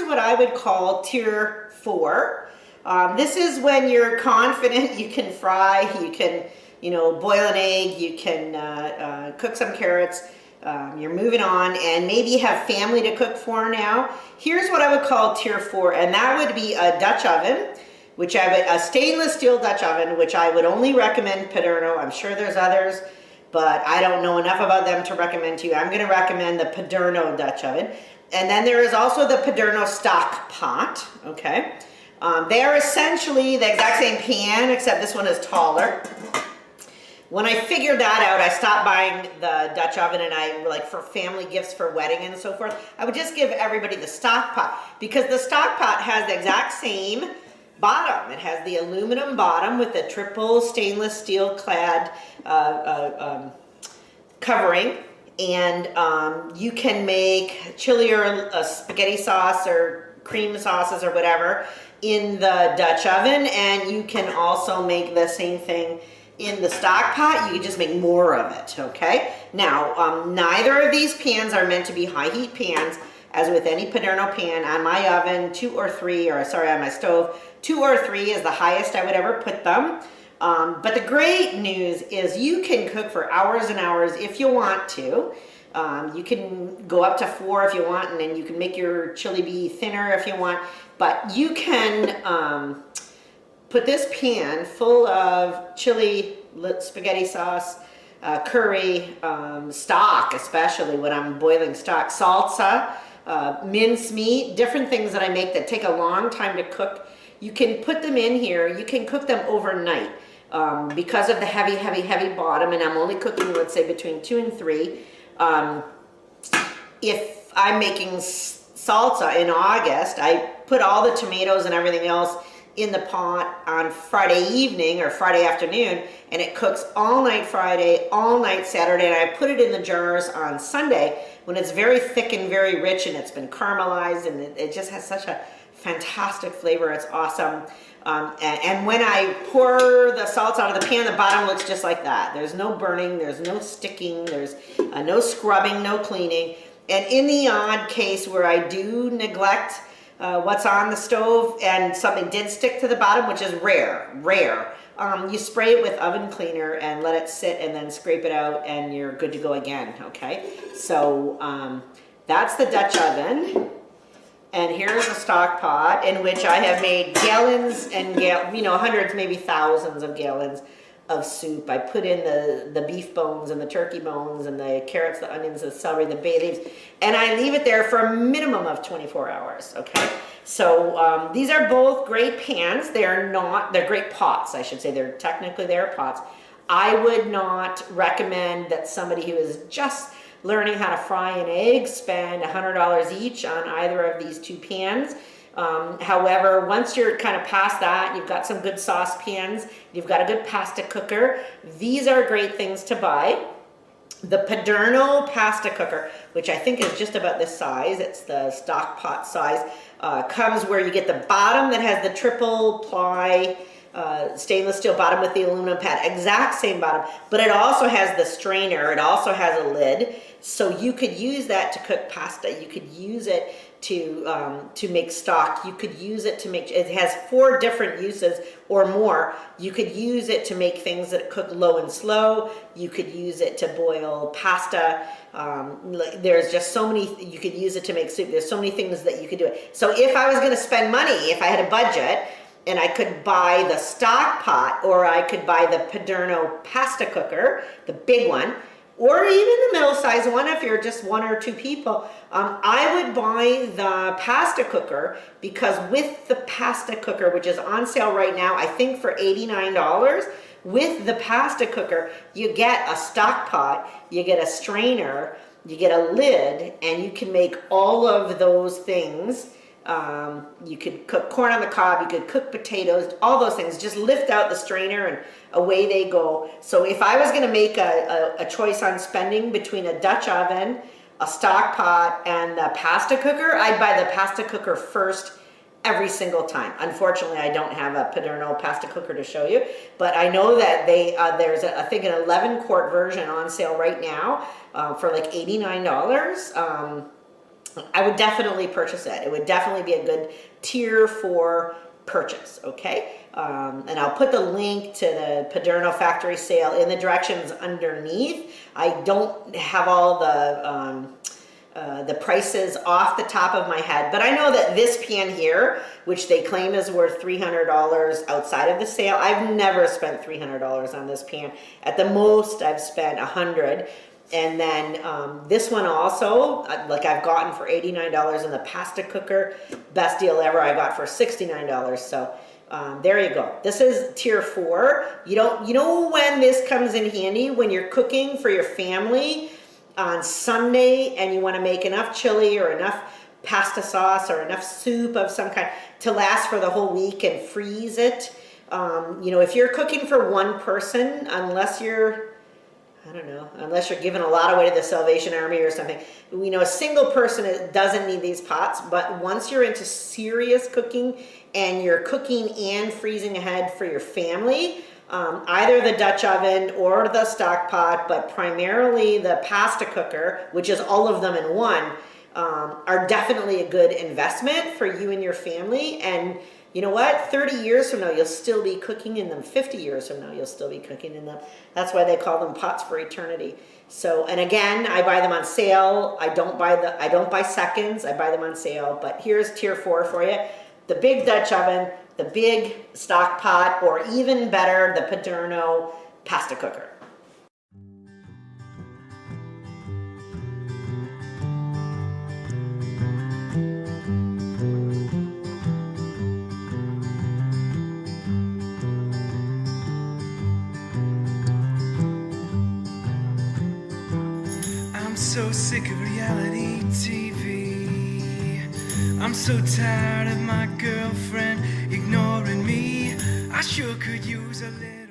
what I would call tier 4. This is when you're confident you can fry, you can, boil an egg, you can cook some carrots, you're moving on, and maybe you have family to cook for now. Here's what I would call tier 4, and that would be a Dutch oven, a stainless steel Dutch oven, which I would only recommend Paderno. I'm sure there's others, but I don't know enough about them to recommend to you. I'm going to recommend the Paderno Dutch oven. And then there is also the Paderno stock pot, okay? They are essentially the exact same pan, except this one is taller. When I figured that out, I stopped buying the Dutch oven, and for family gifts for wedding and so forth, I would just give everybody the stock pot, because the stock pot has the exact same bottom. It has the aluminum bottom with the triple stainless steel clad covering, and you can make chili or spaghetti sauce or cream sauces or whatever in the Dutch oven, and you can also make the same thing in the stock pot. You can just make more of it, okay? Now, neither of these pans are meant to be high heat pans. As with any Paderno pan, on my oven, on my stove, 2 or 3 is the highest I would ever put them. But the great news is you can cook for hours and hours if you want to. You can go up to 4 if you want, and then you can make your chili be thinner if you want. But you can put this pan full of chili, spaghetti sauce, curry, stock, especially when I'm boiling stock, salsa, mince meat, different things that I make that take a long time to cook. You can put them in here. You can cook them overnight because of the heavy bottom, and I'm only cooking, let's say, between 2 and 3. If I'm making salsa in August, I put all the tomatoes and everything else in the pot on Friday evening or Friday afternoon, and it cooks all night Friday, all night Saturday, and I put it in the jars on Sunday when it's very thick and very rich, and it's been caramelized, and it just has such a fantastic flavor. It's awesome. And when I pour the salsa out of the pan, the bottom looks just like that. There's no burning, there's no sticking, there's no scrubbing, no cleaning. And in the odd case where I do neglect what's on the stove and something did stick to the bottom, which is rare, you spray it with oven cleaner and let it sit, and then scrape it out, and you're good to go again, okay? So that's the Dutch oven. And here's a stock pot in which I have made gallons and hundreds, maybe thousands of gallons of soup. I put in the beef bones and the turkey bones and the carrots, the onions, the celery, the bay leaves, and I leave it there for a minimum of 24 hours, okay? So these are both great pans. They're great pots, I should say. They're pots. I would not recommend that somebody who is just learning how to fry an egg spend $100 each on either of these 2 pans. However, once you're kind of past that, you've got some good saucepans, you've got a good pasta cooker, these are great things to buy. The Paderno pasta cooker, which I think is just about this size, it's the stock pot size, comes where you get the bottom that has the triple ply stainless steel bottom with the aluminum pad, exact same bottom, but it also has the strainer, it also has a lid, so you could use that to cook pasta, you could use it to make stock, you could use it to make, it has 4 different uses or more. You could use it to make things that cook low and slow, you could use it to boil pasta, there's just so many, you could use it to make soup, there's so many things that you could do it. So if I was going to spend money, if I had a budget, and I could buy the stock pot, or I could buy the Paderno pasta cooker, the big one, or even the middle-sized one if you're just 1 or 2 people, I would buy the pasta cooker, because with the pasta cooker, which is on sale right now, I think for $89, with the pasta cooker, you get a stock pot, you get a strainer, you get a lid, and you can make all of those things. You could cook corn on the cob, you could cook potatoes, all those things. Just lift out the strainer and away they go. So if I was going to make a choice on spending between a Dutch oven, a stock pot, and the pasta cooker, I'd buy the pasta cooker first every single time. Unfortunately, I don't have a Paderno pasta cooker to show you, but I know that there's I think an 11-quart version on sale right now for like $89. I would definitely purchase it. It would definitely be a good tier 4 purchase, okay? And I'll put the link to the Paderno factory sale in the directions underneath. I don't have all the prices off the top of my head, but I know that this pan here, which they claim is worth $300 outside of the sale, I've never spent $300 on this pan. At the most, I've spent $100. And then this one also, like I've gotten for $89 in the pasta cooker. Best deal ever I got for $69. So there you go. This is tier 4. You know when this comes in handy? When you're cooking for your family on Sunday and you want to make enough chili or enough pasta sauce or enough soup of some kind to last for the whole week and freeze it. If you're cooking for one person, unless you're giving a lot away to the Salvation Army or something. A single person doesn't need these pots, but once you're into serious cooking and you're cooking and freezing ahead for your family, either the Dutch oven or the stock pot, but primarily the pasta cooker, which is all of them in one, are definitely a good investment for you and your family. And you know what? 30 years from now, you'll still be cooking in them. 50 years from now, you'll still be cooking in them. That's why they call them pots for eternity. So, and again, I buy them on sale. I don't buy seconds. I buy them on sale. But here's tier 4 for you. The big Dutch oven, the big stock pot, or even better, the Paderno pasta cooker. I'm so sick of reality TV. I'm so tired of my girlfriend ignoring me. I sure could use a little